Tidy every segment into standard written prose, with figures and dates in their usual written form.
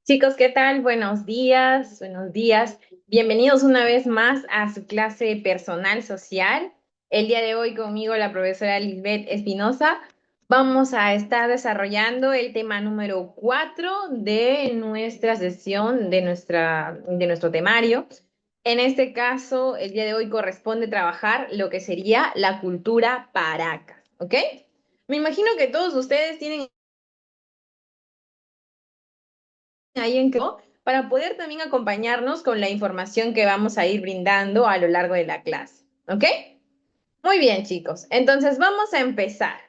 Chicos, ¿qué tal? Buenos días, buenos días. Bienvenidos una vez más a su clase personal social. El día de hoy conmigo la profesora Lisbeth Espinosa. Vamos a estar desarrollando el tema número 4 de nuestra sesión, de nuestro temario. En este caso, el día de hoy corresponde trabajar lo que sería la cultura Paracas, ¿ok? Me imagino que todos ustedes tienen ahí en para poder también acompañarnos con la información que vamos a ir brindando a lo largo de la clase. ¿Ok? Muy bien, chicos. Entonces vamos a empezar.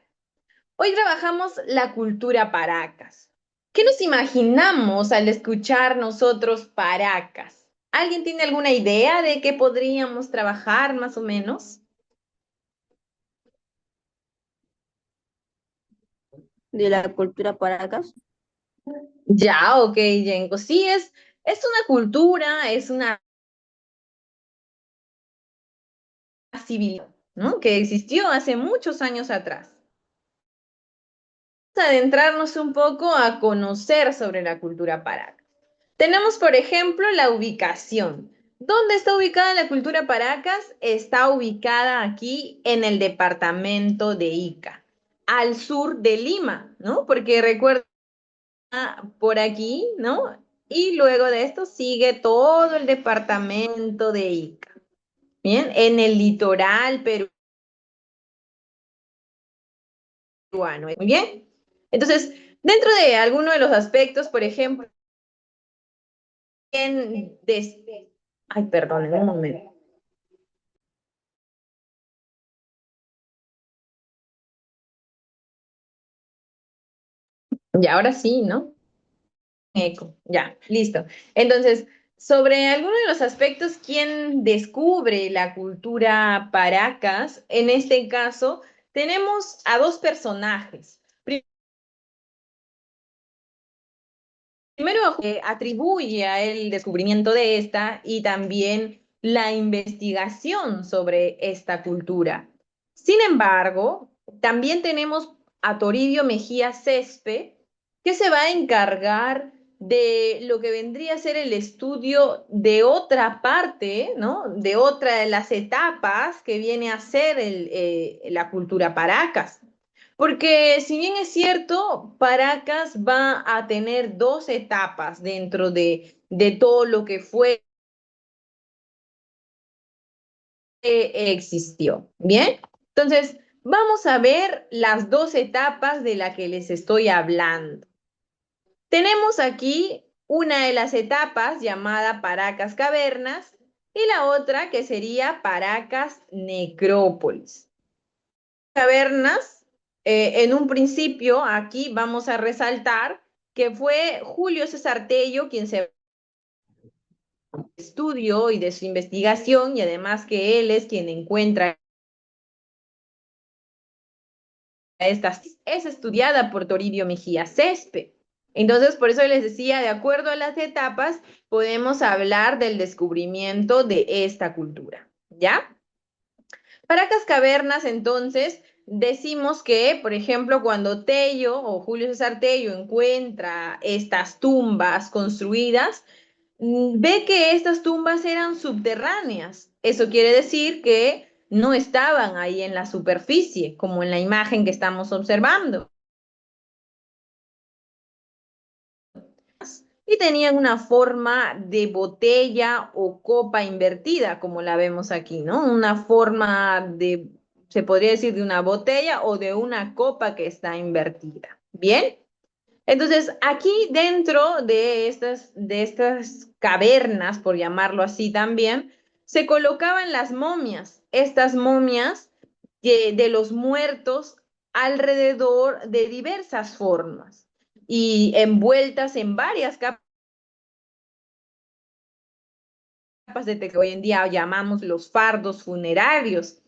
Hoy trabajamos la cultura Paracas. ¿Qué nos imaginamos al escuchar nosotros Paracas? ¿Alguien tiene alguna idea de qué podríamos trabajar más o menos? De la cultura Paracas. Ya, ok, Yenko. Sí, es una cultura, es una civilización, ¿no? Que existió hace muchos años atrás. Adentrarnos un poco a conocer sobre la cultura Paracas. Tenemos, por ejemplo, la ubicación. ¿Dónde está ubicada la cultura Paracas? Está ubicada aquí en el departamento de Ica, al sur de Lima, ¿no? Porque recuerda por aquí, ¿no? Y luego de esto sigue todo el departamento de Ica. Bien, en el litoral peruano. Muy bien. Entonces, dentro de alguno de los aspectos, por ejemplo, ay, perdón, en un momento. Y ahora sí, ¿no? Eco, ya, listo. Entonces, sobre alguno de los aspectos, ¿quién descubre la cultura Paracas? En este caso, tenemos a dos personajes. Primero, atribuye a él el descubrimiento de esta y también la investigación sobre esta cultura. Sin embargo, también tenemos a Toribio Mejía Cespe, que se va a encargar de lo que vendría a ser el estudio de otra parte, ¿no? De otra de las etapas que viene a ser la cultura Paracas. Porque si bien es cierto, Paracas va a tener dos etapas dentro de todo lo que fue, existió. Bien, entonces vamos a ver las dos etapas de las que les estoy hablando. Tenemos aquí una de las etapas llamada Paracas Cavernas y la otra que sería Paracas Necrópolis. Cavernas, en un principio aquí vamos a resaltar que fue Julio César Tello quien se estudió y de su investigación y además que él es quien encuentra esta, es estudiada por Toribio Mejía Cespe. Entonces, por eso les decía, de acuerdo a las etapas, podemos hablar del descubrimiento de esta cultura, ¿ya? Paracas Cavernas, entonces, decimos que, por ejemplo, cuando Tello o Julio César Tello encuentra estas tumbas construidas, ve que estas tumbas eran subterráneas. Eso quiere decir que no estaban ahí en la superficie, como en la imagen que estamos observando. Y tenían una forma de botella o copa invertida, como la vemos aquí, ¿no? Una forma de, se podría decir, de una botella o de una copa que está invertida. Bien, entonces aquí dentro de estas cavernas, por llamarlo así también, se colocaban las momias, estas momias de los muertos alrededor de diversas formas y envueltas en varias capas que hoy en día llamamos los fardos funerarios.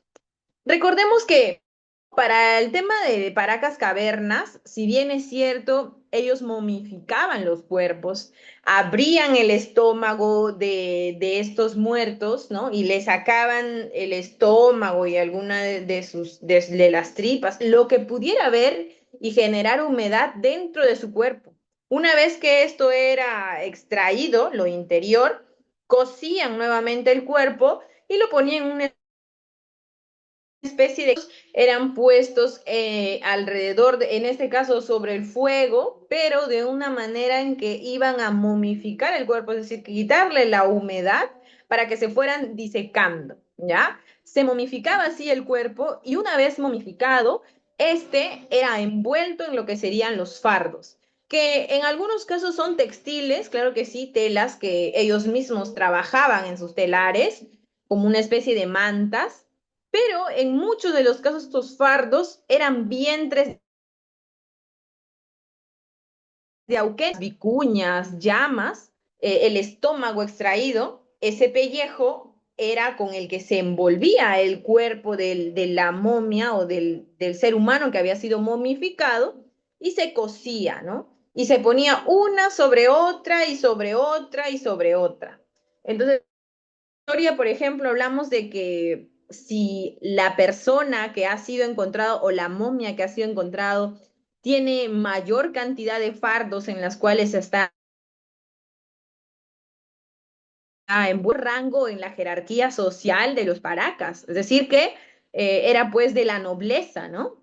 Recordemos que para el tema de Paracas Cavernas, si bien es cierto, ellos momificaban los cuerpos, abrían el estómago de estos muertos, ¿no? Y le sacaban el estómago y alguna de las tripas, lo que pudiera haber y generar humedad dentro de su cuerpo. Una vez que esto era extraído, lo interior, cosían nuevamente el cuerpo y lo ponían en una especie de... eran puestos alrededor, en este caso sobre el fuego, pero de una manera en que iban a momificar el cuerpo, es decir, quitarle la humedad para que se fueran disecando, ¿ya? Se momificaba así el cuerpo y una vez momificado, este era envuelto en lo que serían los fardos, que en algunos casos son textiles, claro que sí, telas que ellos mismos trabajaban en sus telares, como una especie de mantas, pero en muchos de los casos estos fardos eran vientres de auquetas, vicuñas, llamas, el estómago extraído, ese pellejo era con el que se envolvía el cuerpo de la momia o del ser humano que había sido momificado y se cosía, ¿no? Y se ponía una sobre otra y sobre otra y sobre otra. Entonces, historia, por ejemplo, hablamos de que si la persona que ha sido encontrado o la momia que ha sido encontrado tiene mayor cantidad de fardos en las cuales está en buen rango en la jerarquía social de los paracas, es decir, que era pues de la nobleza, ¿no?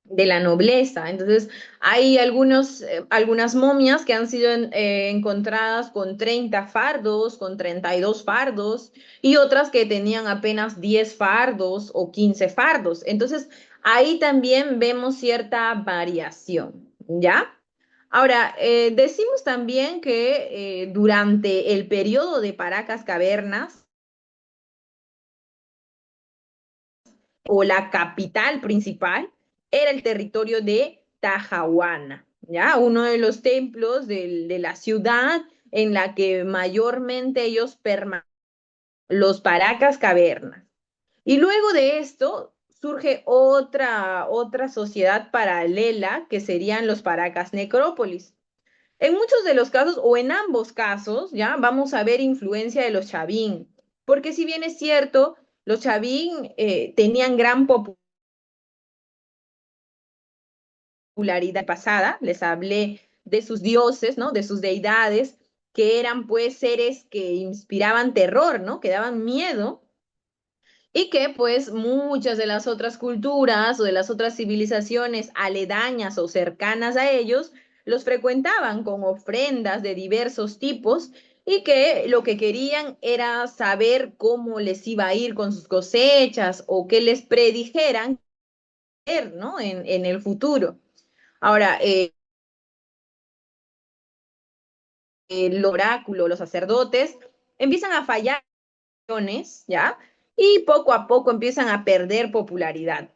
De la nobleza. Entonces, hay algunas momias que han sido encontradas con 30 fardos, con 32 fardos, y otras que tenían apenas 10 fardos o 15 fardos. Entonces, ahí también vemos cierta variación, ¿ya? Ahora, decimos también que durante el periodo de Paracas Cavernas, o la capital principal, era el territorio de Tajahuana, ¿ya? Uno de los templos de la ciudad en la que mayormente ellos permanecen, los Paracas Cavernas. Y luego de esto surge otra sociedad paralela que serían los Paracas Necrópolis. En muchos de los casos, o en ambos casos, ya vamos a ver influencia de los Chavín, porque si bien es cierto, los Chavín tenían gran popularidad pasada, les hablé de sus dioses, ¿no? De sus deidades, que eran pues seres que inspiraban terror, ¿no? Que daban miedo y que pues muchas de las otras culturas o de las otras civilizaciones aledañas o cercanas a ellos los frecuentaban con ofrendas de diversos tipos y que lo que querían era saber cómo les iba a ir con sus cosechas o que les predijeran, ¿no? En el futuro. Ahora, el oráculo, los sacerdotes, empiezan a fallar, ¿ya? Y poco a poco empiezan a perder popularidad.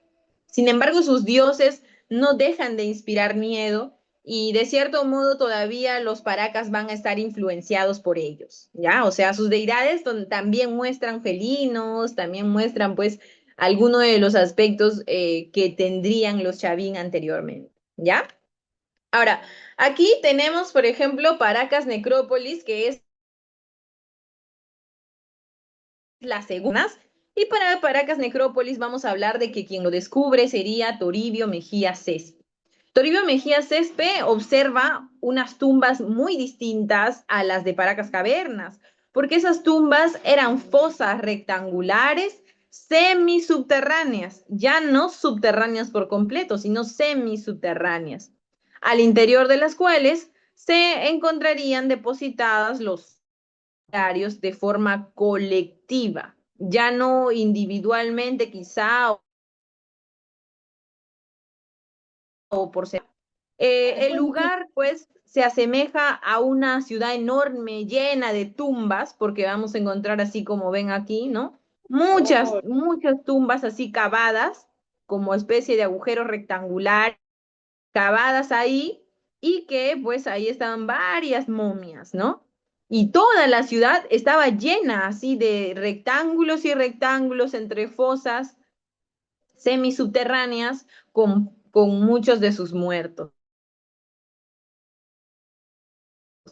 Sin embargo, sus dioses no dejan de inspirar miedo y de cierto modo todavía los paracas van a estar influenciados por ellos, ¿ya? O sea, sus deidades también muestran felinos, también muestran pues algunos de los aspectos que tendrían los chavín anteriormente, ¿ya? Ahora, aquí tenemos, por ejemplo, Paracas Necrópolis, que es la segunda. Y para Paracas Necrópolis vamos a hablar de que quien lo descubre sería Toribio Mejía Cespe. Toribio Mejía Cespe observa unas tumbas muy distintas a las de Paracas Cavernas, porque esas tumbas eran fosas rectangulares semisubterráneas, ya no subterráneas por completo, sino semisubterráneas, al interior de las cuales se encontrarían depositadas los de forma colectiva, ya no individualmente quizá o por ser. El lugar, pues, se asemeja a una ciudad enorme, llena de tumbas, porque vamos a encontrar así como ven aquí, ¿no? Muchas tumbas así cavadas, como especie de agujeros rectangulares, cavadas ahí, y que pues ahí estaban varias momias, ¿no? Y toda la ciudad estaba llena así de rectángulos y rectángulos entre fosas semisubterráneas con muchos de sus muertos.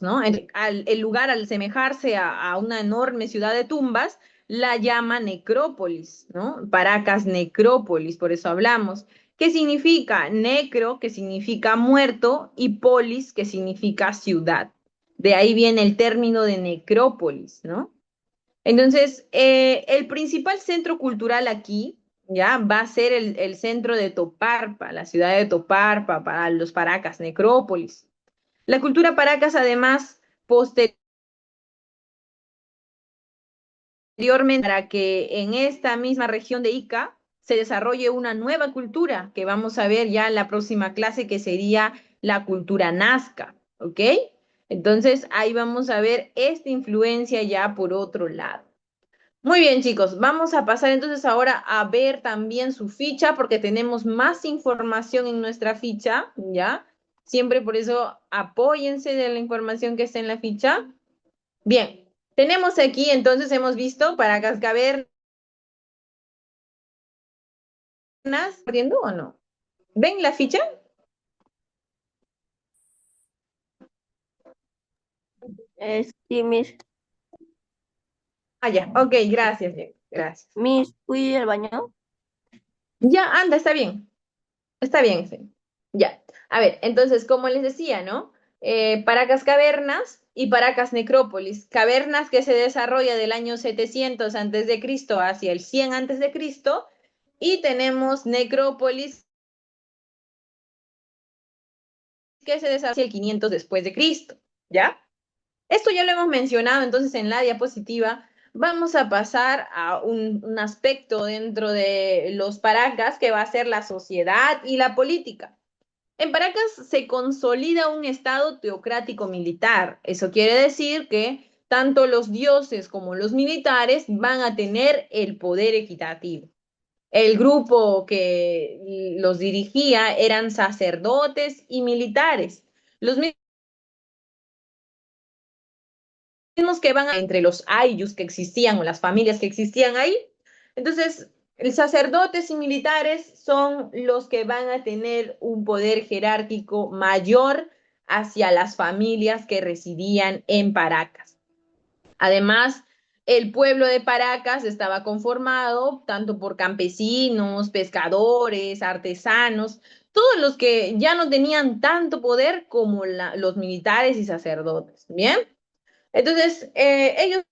¿No? El lugar, al semejarse a una enorme ciudad de tumbas, la llama necrópolis, ¿no? Paracas necrópolis, por eso hablamos. ¿Qué significa? Necro, que significa muerto, y polis, que significa ciudad. De ahí viene el término de necrópolis, ¿no? Entonces, el principal centro cultural aquí, ya, va a ser el centro de Toparpa, la ciudad de Toparpa, para los Paracas, necrópolis. La cultura Paracas, además, posteriormente, para que en esta misma región de Ica se desarrolle una nueva cultura que vamos a ver ya en la próxima clase, que sería la cultura Nazca, ¿ok? Entonces, ahí vamos a ver esta influencia ya por otro lado. Muy bien, chicos, vamos a pasar entonces ahora a ver también su ficha porque tenemos más información en nuestra ficha, ¿ya? Siempre por eso apóyense de la información que está en la ficha. Bien, tenemos aquí entonces, hemos visto para Cascavernas, ¿perdiendo o no? ¿Ven la ficha? Sí, Ah, ya, ok, gracias, bien, gracias. fui al baño. Ya, anda, está bien, sí. Ya. A ver, entonces, como les decía, ¿no? Paracas Cavernas y Paracas Necrópolis. Cavernas que se desarrolla del año 700 antes de Cristo hacia el 100 antes de Cristo, y tenemos Necrópolis que se desarrolla hacia el 500 después de Cristo, ¿ya? Esto ya lo hemos mencionado entonces en la diapositiva. Vamos a pasar a un aspecto dentro de los Paracas que va a ser la sociedad y la política. En Paracas se consolida un estado teocrático militar. Eso quiere decir que tanto los dioses como los militares van a tener el poder equitativo. El grupo que los dirigía eran sacerdotes y militares, los mismos que van entre los ayllus que existían o las familias que existían ahí. Entonces, los sacerdotes y militares son los que van a tener un poder jerárquico mayor hacia las familias que residían en Paracas. Además, el pueblo de Paracas estaba conformado tanto por campesinos, pescadores, artesanos, todos los que ya no tenían tanto poder como los militares y sacerdotes. Bien, entonces ellos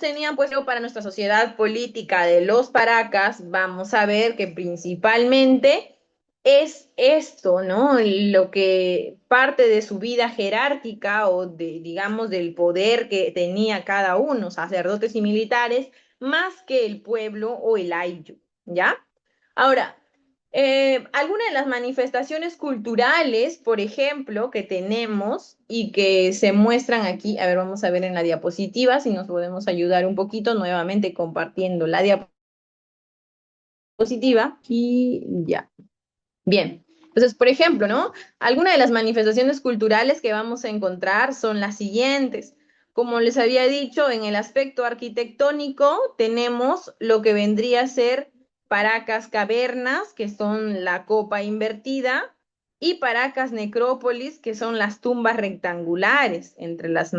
tenían pues para nuestra sociedad política de los Paracas. Vamos a ver que principalmente es esto, ¿no? Lo que parte de su vida jerárquica o de, digamos, del poder que tenía cada uno, sacerdotes y militares, más que el pueblo o el ayllu, ¿ya? Ahora, algunas de las manifestaciones culturales, por ejemplo, que tenemos y que se muestran aquí, a ver, vamos a ver en la diapositiva si nos podemos ayudar un poquito nuevamente compartiendo la diapositiva y ya. Bien. Entonces, por ejemplo, ¿no? Algunas de las manifestaciones culturales que vamos a encontrar son las siguientes. Como les había dicho, en el aspecto arquitectónico tenemos lo que vendría a ser Paracas Cavernas, que son la copa invertida, y Paracas Necrópolis, que son las tumbas rectangulares, entre las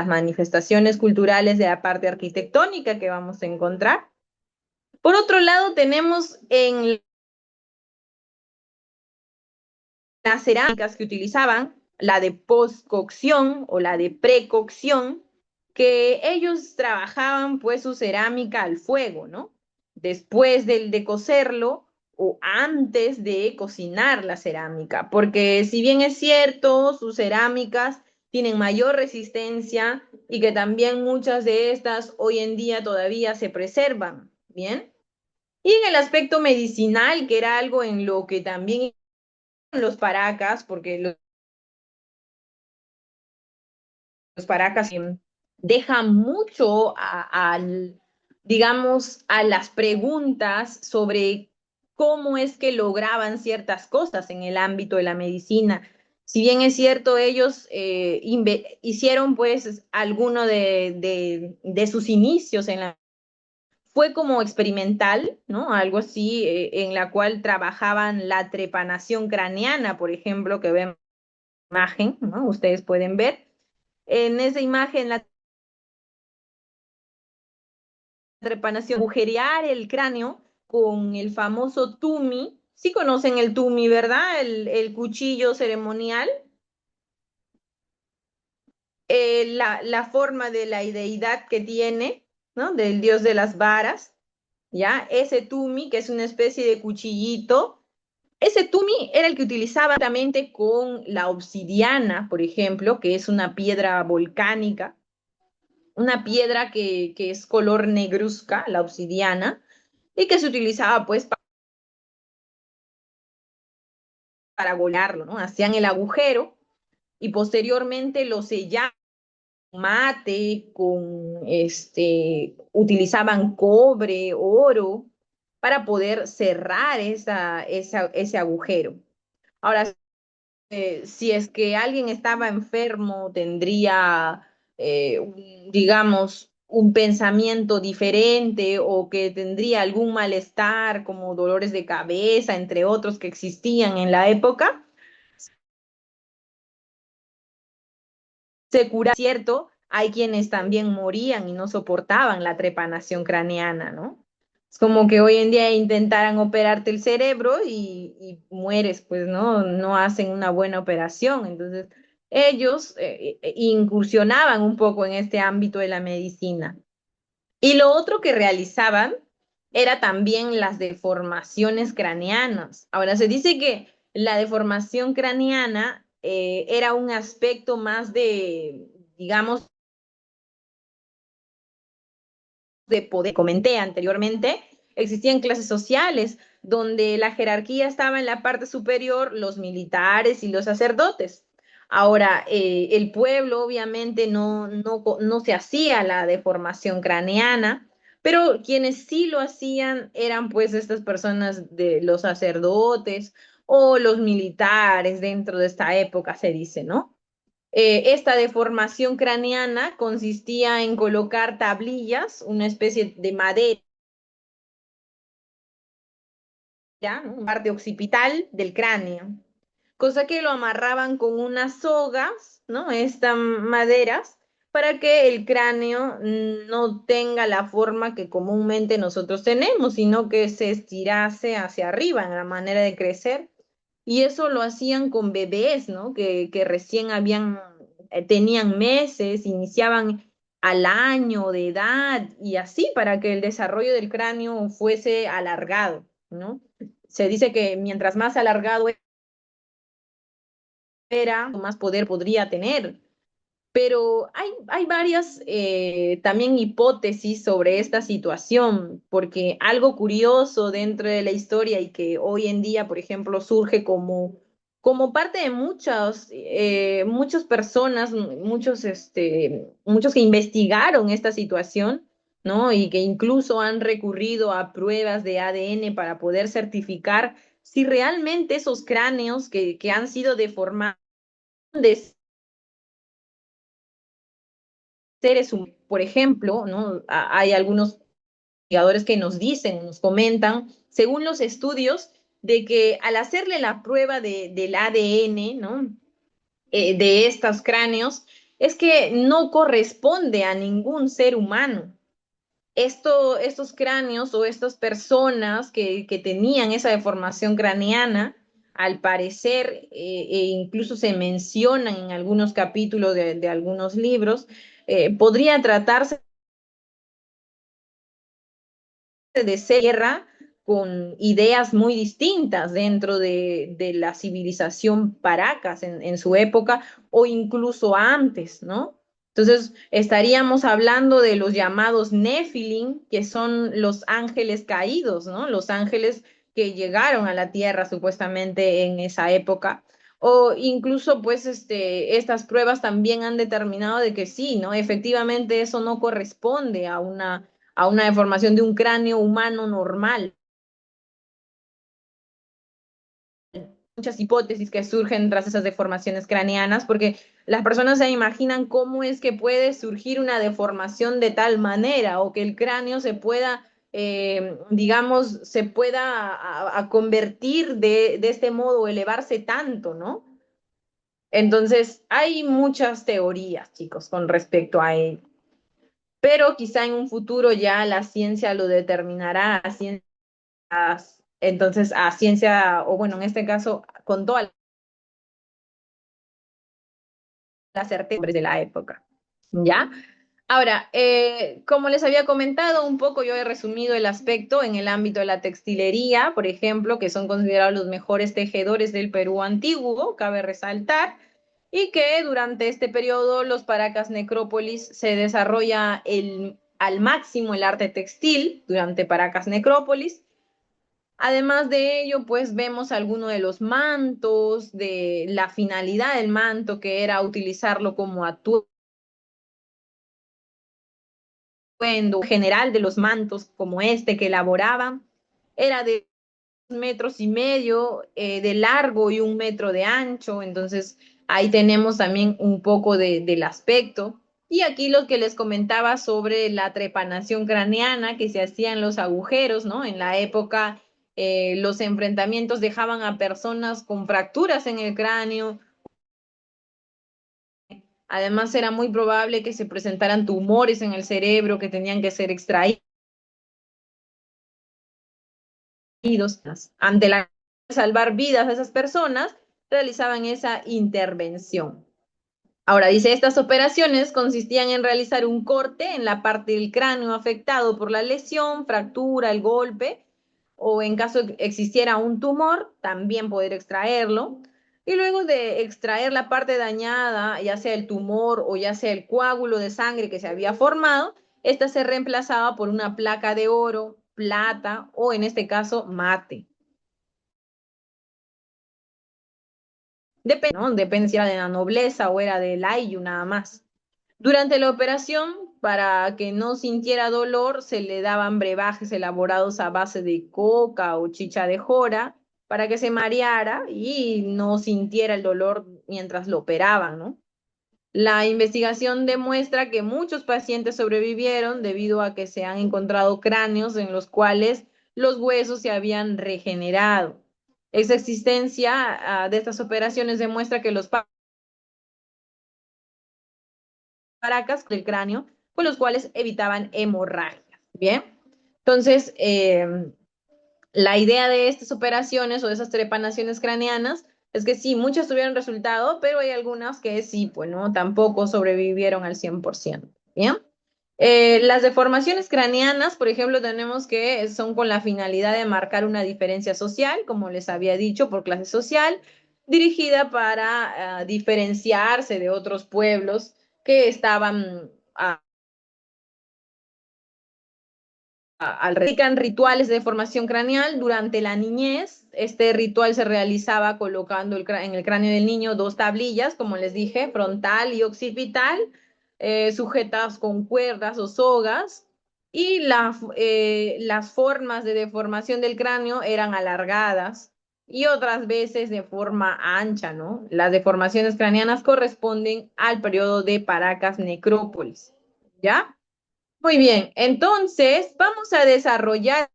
manifestaciones culturales de la parte arquitectónica que vamos a encontrar. Por otro lado, tenemos en las cerámicas que utilizaban, la de postcocción o la de precocción, que ellos trabajaban pues su cerámica al fuego, ¿no? Después de cocerlo o antes de cocinar la cerámica, porque si bien es cierto, sus cerámicas tienen mayor resistencia y que también muchas de estas hoy en día todavía se preservan, ¿bien? Y en el aspecto medicinal, que era algo en lo que también los Paracas, porque los Paracas dejan mucho digamos, a las preguntas sobre cómo es que lograban ciertas cosas en el ámbito de la medicina. Si bien es cierto, ellos hicieron pues alguno de sus inicios en la fue como experimental, ¿no? Algo así, en la cual trabajaban la trepanación craneana, por ejemplo, que ven imagen, ¿no? Ustedes pueden ver. En esa imagen, la trepanación, agujerear el cráneo con el famoso tumi. Sí conocen el tumi, ¿verdad? El cuchillo ceremonial. La forma de la deidad que tiene, ¿no? Del dios de las varas, ¿ya? Ese tumi, que es una especie de cuchillito, ese tumi era el que utilizaba también con la obsidiana, por ejemplo, que es una piedra volcánica, una piedra que es color negruzca, la obsidiana, y que se utilizaba pues para volarlo, ¿no? Hacían el agujero y posteriormente lo sellaban mate, utilizaban cobre, oro, para poder cerrar ese agujero. Ahora, si es que alguien estaba enfermo, tendría, digamos, un pensamiento diferente o que tendría algún malestar como dolores de cabeza, entre otros que existían en la época, se cura, ¿cierto? Hay quienes también morían y no soportaban la trepanación craneana, ¿no? Es como que hoy en día intentaran operarte el cerebro y mueres, pues, ¿no? No hacen una buena operación. Entonces, ellos incursionaban un poco en este ámbito de la medicina. Y lo otro que realizaban era también las deformaciones craneanas. Ahora, se dice que la deformación craneana era un aspecto más de, digamos, de poder. Comenté anteriormente, existían clases sociales donde la jerarquía estaba en la parte superior, los militares y los sacerdotes. Ahora, el pueblo obviamente no se hacía la deformación craneana, pero quienes sí lo hacían eran pues estas personas de los sacerdotes o los militares dentro de esta época, se dice, ¿no? Esta deformación craneana consistía en colocar tablillas, una especie de madera, ¿no? Parte occipital del cráneo, cosa que lo amarraban con unas sogas, ¿no? Estas maderas, para que el cráneo no tenga la forma que comúnmente nosotros tenemos, sino que se estirase hacia arriba en la manera de crecer. Y eso lo hacían con bebés, ¿no? Que recién tenían meses, iniciaban al año de edad y así para que el desarrollo del cráneo fuese alargado, ¿no? Se dice que mientras más alargado era, más poder podría tener. Pero hay varias también hipótesis sobre esta situación, porque algo curioso dentro de la historia y que hoy en día, por ejemplo, surge como parte de muchas personas, muchos que investigaron esta situación, ¿no? Y que incluso han recurrido a pruebas de ADN para poder certificar si realmente esos cráneos que han sido deformados seres humanos. Por ejemplo, ¿no? Hay algunos investigadores que nos dicen, nos comentan, según los estudios, de que al hacerle la prueba del ADN, ¿no? De estos cráneos, es que no corresponde a ningún ser humano. Estos cráneos o estas personas que tenían esa deformación craneana, al parecer, incluso se mencionan en algunos capítulos de algunos libros, podría tratarse de tierra con ideas muy distintas dentro de la civilización Paracas en su época o incluso antes, ¿no? Entonces, estaríamos hablando de los llamados Nephilim, que son los ángeles caídos, ¿no? Los ángeles que llegaron a la tierra supuestamente en esa época. O incluso, pues, estas pruebas también han determinado de que sí, ¿no? Efectivamente, eso no corresponde a una deformación de un cráneo humano normal. Muchas hipótesis que surgen tras esas deformaciones craneanas, porque las personas se imaginan cómo es que puede surgir una deformación de tal manera o que el cráneo se pueda, digamos, se pueda convertir de este modo, elevarse tanto, ¿no? Entonces, hay muchas teorías, chicos, con respecto a ello. Pero quizá en un futuro ya la ciencia lo determinará, la ciencia entonces a ciencia, o bueno, en este caso, con toda la certeza de la época. ¿Ya? Ahora, como les había comentado un poco, yo he resumido el aspecto en el ámbito de la textilería, por ejemplo, que son considerados los mejores tejedores del Perú antiguo, cabe resaltar, y que durante este periodo los Paracas Necrópolis se desarrolla al máximo el arte textil durante Paracas Necrópolis. Además de ello, pues vemos algunos de los mantos, de la finalidad del manto, que era utilizarlo como atuendo general de los mantos como este que elaboraban. Era de 2,5 metros de largo y 1 metro de ancho, entonces ahí tenemos también un poco del aspecto. Y aquí lo que les comentaba sobre la trepanación craneana que se hacía en los agujeros, ¿no? En la época los enfrentamientos dejaban a personas con fracturas en el cráneo. Además, era muy probable que se presentaran tumores en el cerebro que tenían que ser extraídos ante la salvar vidas de esas personas, realizaban esa intervención. Ahora dice, estas operaciones consistían en realizar un corte en la parte del cráneo afectado por la lesión, fractura, el golpe, o en caso de que existiera un tumor, también poder extraerlo. Y luego de extraer la parte dañada, ya sea el tumor o ya sea el coágulo de sangre que se había formado, esta se reemplazaba por una placa de oro, plata o en este caso mate. Depende, ¿no? Depende si era de la nobleza o era del ayllu nada más. Durante la operación, para que no sintiera dolor, se le daban brebajes elaborados a base de coca o chicha de jora para que se mareara y no sintiera el dolor mientras lo operaban, ¿no? La investigación demuestra que muchos pacientes sobrevivieron debido a que se han encontrado cráneos en los cuales los huesos se habían regenerado. Esa existencia de estas operaciones demuestra que los paracas del cráneo, con los cuales evitaban hemorragias. Bien, entonces la idea de estas operaciones o de esas trepanaciones craneanas es que sí, muchas tuvieron resultado, pero hay algunas que sí, pues no, tampoco sobrevivieron al 100%. Bien. Las deformaciones craneanas, por ejemplo, tenemos que son con la finalidad de marcar una diferencia social, como les había dicho, por clase social, dirigida para diferenciarse de otros pueblos que estaban practican rituales de formación craneal durante la niñez. Este ritual se realizaba colocando en el cráneo del niño dos tablillas, como les dije, frontal y occipital, sujetas con cuerdas o sogas, y las formas de deformación del cráneo eran alargadas y otras veces de forma ancha, ¿no? Las deformaciones craneanas corresponden al periodo de Paracas Necrópolis, ¿ya? Muy bien, entonces vamos a desarrollar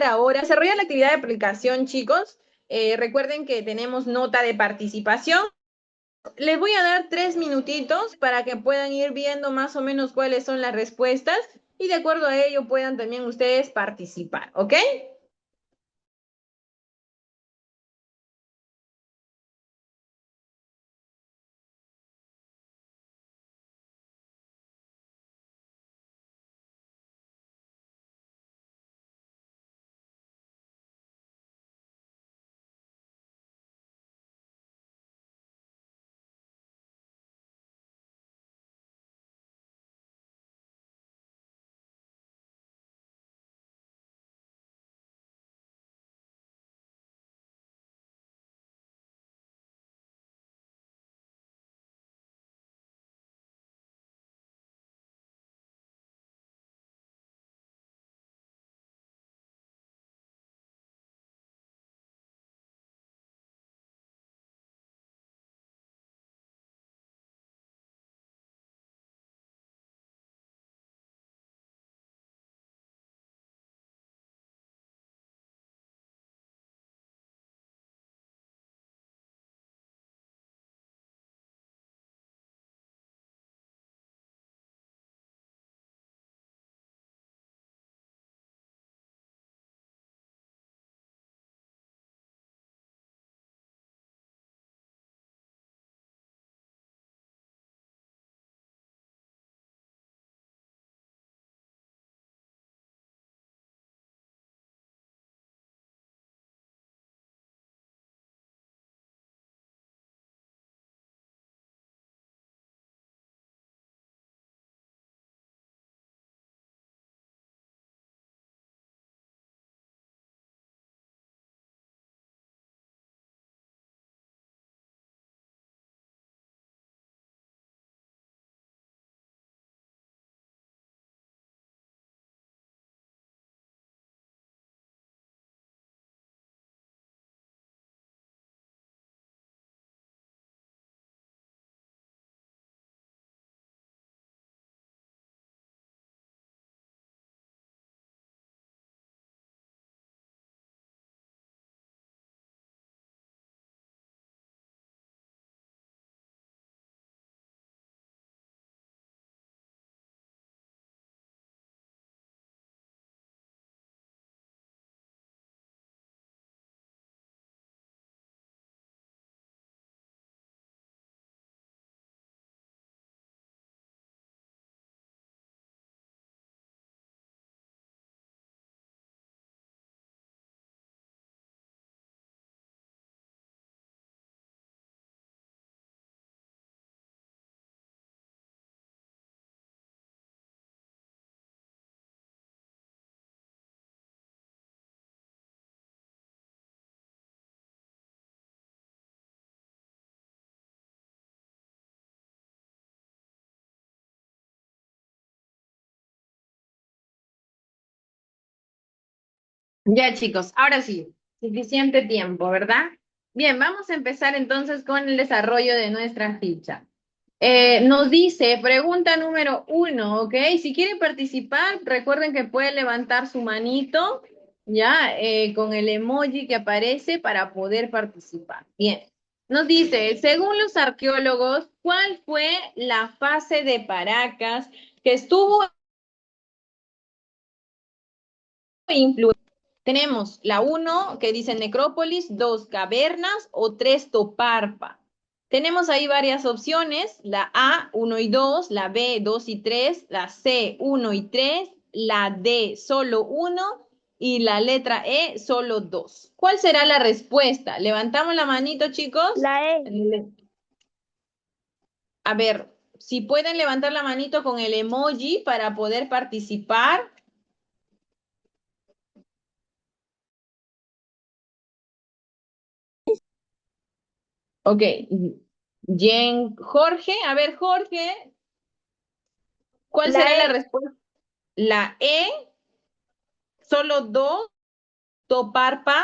ahora, desarrollar la actividad de aplicación, chicos. Recuerden que tenemos nota de participación. Les voy a dar 3 minutitos para que puedan ir viendo más o menos cuáles son las respuestas y de acuerdo a ello puedan también ustedes participar, ¿ok? Ya, chicos, ahora sí, suficiente tiempo, ¿verdad? Bien, vamos a empezar entonces con el desarrollo de nuestra ficha. Nos dice, pregunta número 1, ¿ok? Si quieren participar, recuerden que pueden levantar su manito, ya, con el emoji que aparece para poder participar. Bien, nos dice, según los arqueólogos, ¿cuál fue la fase de Paracas que estuvo influencia? Tenemos la uno que dice necrópolis, 2 cavernas o 3 toparpa. Tenemos ahí varias opciones, la A, 1 y 2, la B, 2 y 3, la C, 1 y 3, la D, solo 1 y la letra E, solo 2. ¿Cuál será la respuesta? Levantamos la manito, chicos. La E. A ver, si pueden levantar la manito con el emoji para poder participar. Ok, Jorge, a ver, Jorge, ¿cuál La será la E. respuesta? La E, solo 2, Toparpa.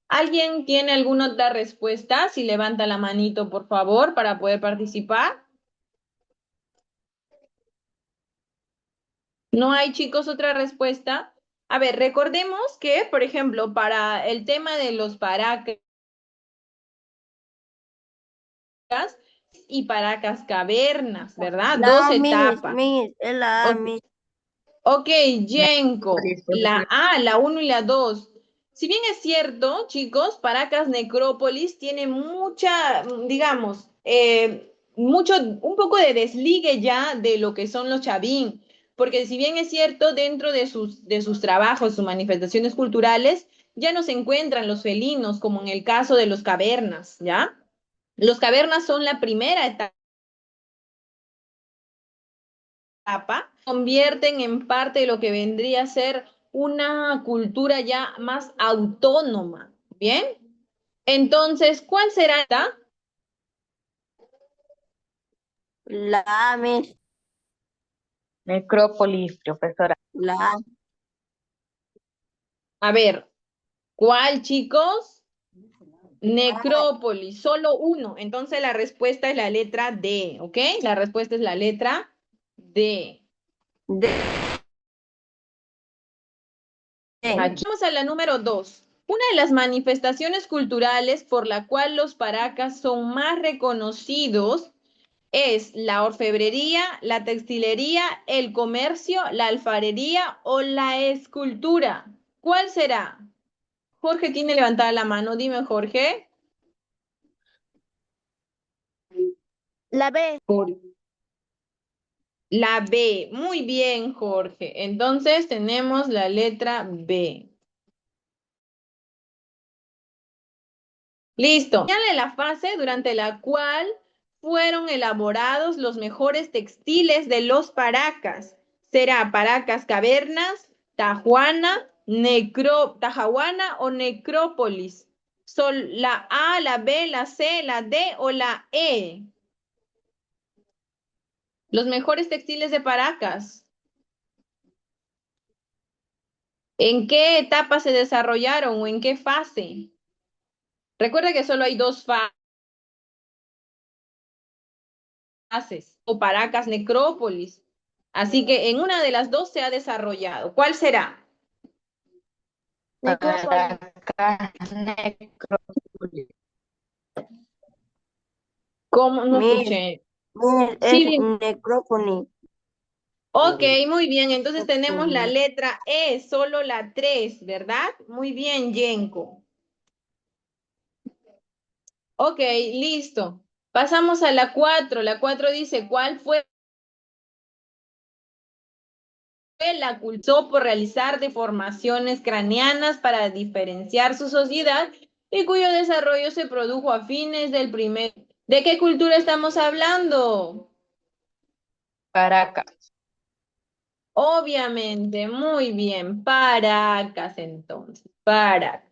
¿Alguien tiene alguna otra respuesta? Si levanta la manito, por favor, para poder participar. ¿No hay, chicos, otra respuesta? A ver, recordemos que, por ejemplo, para el tema de los Paracas y Paracas cavernas, ¿verdad? Dos La etapas. es la A, Ok, ok, Yenko, la A, la uno y la 2. Si bien es cierto, chicos, Paracas Necrópolis tiene mucha, digamos, un poco de desligue ya de lo que son los Chavín, porque si bien es cierto, dentro de sus trabajos, sus manifestaciones culturales, ya no se encuentran los felinos, como en el caso de los cavernas, ¿ya? Los cavernas son la primera etapa, convierten en parte de lo que vendría a ser una cultura ya más autónoma. ¿Bien? Entonces, ¿cuál será esta? La A, Necrópolis, profesora. La A. A ver, ¿cuál, chicos? Necrópolis, solo uno. Entonces la respuesta es la letra D, ¿ok? La respuesta es la letra D. D. Aquí vamos a la número 2. Una de las manifestaciones culturales por la cual los paracas son más reconocidos es la orfebrería, la textilería, el comercio, la alfarería o la escultura. ¿Cuál será? Jorge tiene levantada la mano. Dime, Jorge. La B. La B. Muy bien, Jorge. Entonces tenemos la letra B. Listo. Señale la fase durante la cual fueron elaborados los mejores textiles de los Paracas. Será Paracas Cavernas, Tajahuana o Necrópolis. Son la A, la B, la C, la D o la E. Los mejores textiles de Paracas. ¿En qué etapa se desarrollaron o en qué fase? Recuerda que solo hay dos fases, o Paracas Necrópolis. Así que en una de las dos se ha desarrollado. ¿Cuál será? Necrópolis. Paracas, necrópolis. ¿Cómo? No Miss, escuché. es Sí, necrópolis. ok, muy bien. Entonces tenemos la letra E, solo la 3, ¿verdad? Muy bien, Yenko. Ok, listo. Pasamos a la 4. La 4 dice, ¿cuál fue la culpó por realizar deformaciones craneanas para diferenciar su sociedad y cuyo desarrollo se produjo a fines del primer... ¿De qué cultura estamos hablando? Paracas. Obviamente, muy bien, Paracas entonces, Paracas.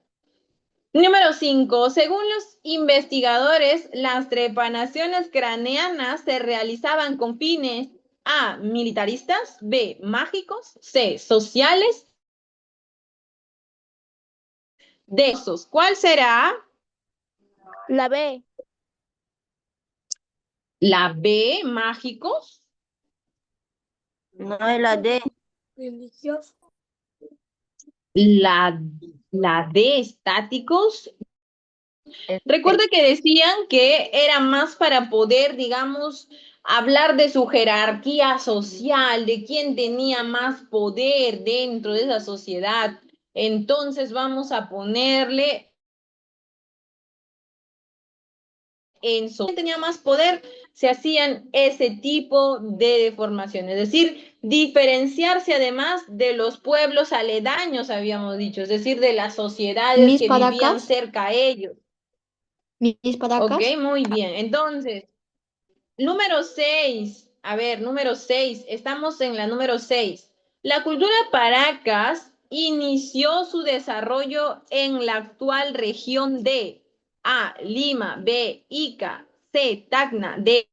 Número 5. Según los investigadores, las trepanaciones craneanas se realizaban con fines A, militaristas, B, mágicos, C, sociales de esos. ¿Cuál será? La B. La B, mágicos. No es la D. La, la D, estáticos. Este, Recuerda que decían que era más para poder, digamos, hablar de su jerarquía social, de quién tenía más poder dentro de esa sociedad. Entonces vamos a ponerle en su quién tenía más poder, se hacían ese tipo de deformaciones, es decir, diferenciarse además de los pueblos aledaños, habíamos dicho, es decir, de las sociedades Mis que vivían Paracas, cerca a ellos. mis Ok, Paracas, muy bien. Entonces, número 6. A ver, número 6. Estamos en la número 6. La cultura Paracas inició su desarrollo en la actual región de A, Lima, B, Ica, C, Tacna, D,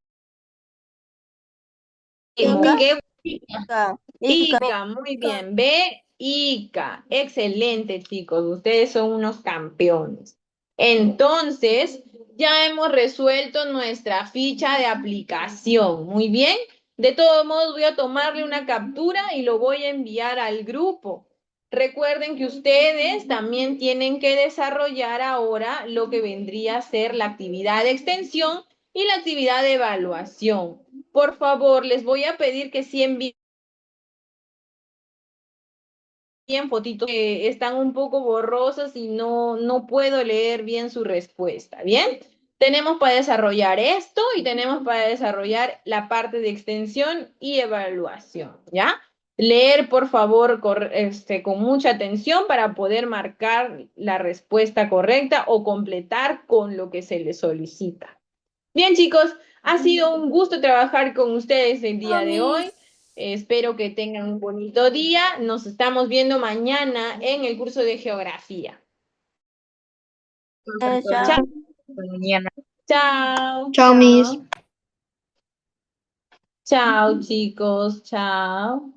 Ica. Moquegua. Ica. Ica, muy bien. B, Ica. Excelente, chicos. Ustedes son unos campeones. Entonces, ya hemos resuelto nuestra ficha de aplicación. Muy bien. De todos modos, voy a tomarle una captura y lo voy a enviar al grupo. Recuerden que ustedes también tienen que desarrollar ahora lo que vendría a ser la actividad de extensión y la actividad de evaluación. Por favor, les voy a pedir que sí envíen fotitos que están un poco borrosas y no puedo leer bien su respuesta. ¿Bien? Tenemos para desarrollar esto y tenemos para desarrollar la parte de extensión y evaluación. ¿Ya? Leer, por favor, con mucha atención para poder marcar la respuesta correcta o completar con lo que se les solicita. Bien, chicos, ha sido un gusto trabajar con ustedes el día de hoy. Espero que tengan un bonito día. Nos estamos viendo mañana en el curso de geografía. Chao. Chao, mañana. chao, chao, Miss. chao. Chao, chicos, chao.